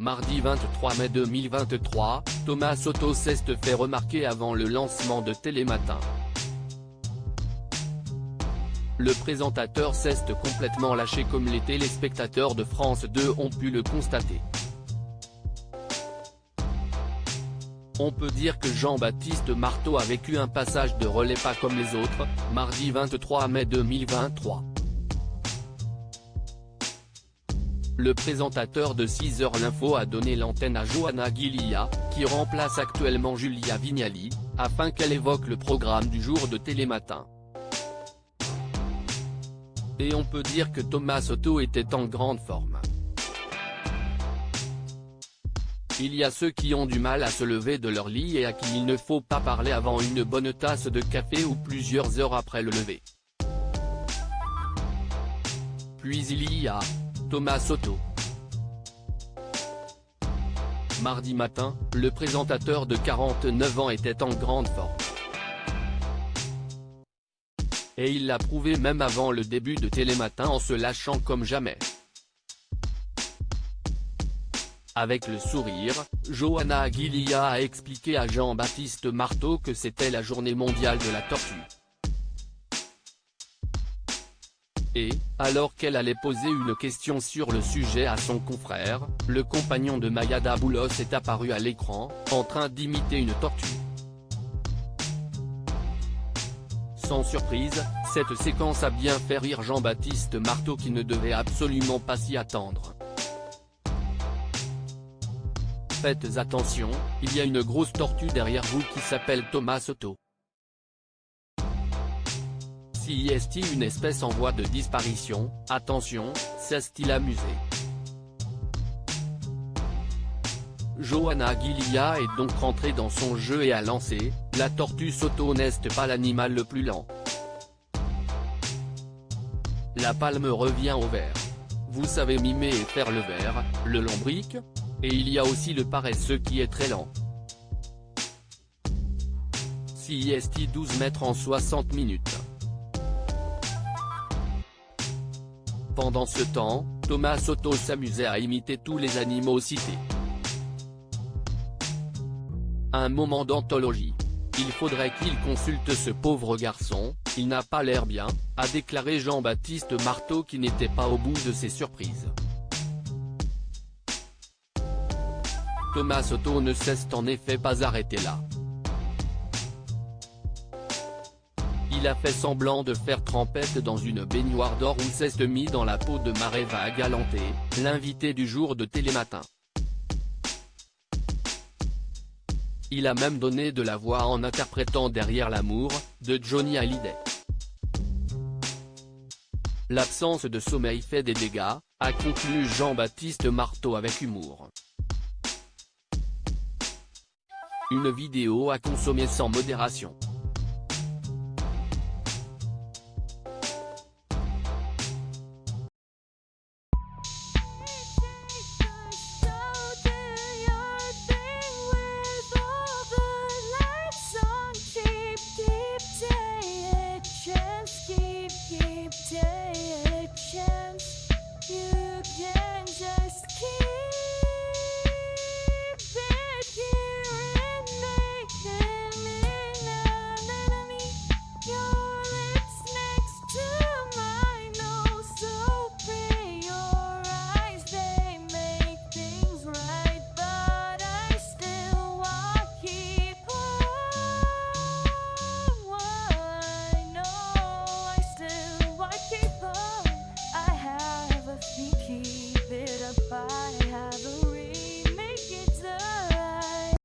Mardi 23 mai 2023, Thomas Soto s'est fait remarquer avant le lancement de Télématin. Le présentateur s'est complètement lâché comme les téléspectateurs de France 2 ont pu le constater. On peut dire que Jean-Baptiste Marteau a vécu un passage de relais pas comme les autres, mardi 23 mai 2023. Le présentateur de 6h L'Info a donné l'antenne à Johanna Ghilia, qui remplace actuellement Julia Vignali, afin qu'elle évoque le programme du jour de Télématin. Et on peut dire que Thomas Soto était en grande forme. Il y a ceux qui ont du mal à se lever de leur lit et à qui il ne faut pas parler avant une bonne tasse de café ou plusieurs heures après le lever. Puis il y a Thomas Soto. Mardi matin, le présentateur de 49 ans était en grande forme. Et il l'a prouvé même avant le début de Télématin en se lâchant comme jamais. Avec le sourire, Johanna Ghilia a expliqué à Jean-Baptiste Marteau que c'était la journée mondiale de la tortue. Et, alors qu'elle allait poser une question sur le sujet à son confrère, le compagnon de Mayada Boulos est apparu à l'écran, en train d'imiter une tortue. Sans surprise, cette séquence a bien fait rire Jean-Baptiste Marteau qui ne devait absolument pas s'y attendre. Faites attention, il y a une grosse tortue derrière vous qui s'appelle Thomas Soto. Si est-il une espèce en voie de disparition, attention, s'est-il amusé. Johanna Ghilia est donc rentrée dans son jeu et a lancé « La tortue Soto n'est pas l'animal le plus lent ». La palme revient au vert. Vous savez mimer et faire le vert, le lombric. Et il y a aussi le paresseux qui est très lent. Si est 12 mètres en 60 minutes. Pendant ce temps, Thomas Soto s'amusait à imiter tous les animaux cités. Un moment d'anthologie. Il faudrait qu'il consulte ce pauvre garçon, il n'a pas l'air bien, a déclaré Jean-Baptiste Marteau qui n'était pas au bout de ses surprises. Thomas Soto ne s'est en effet pas arrêté là. Il a fait semblant de faire trempette dans une baignoire d'or ou s'est mis dans la peau de Mareva Galanté, l'invité du jour de Télématin. Il a même donné de la voix en interprétant Derrière l'amour, de Johnny Hallyday. L'absence de sommeil fait des dégâts, a conclu Jean-Baptiste Marteau avec humour. Une vidéo à consommer sans modération.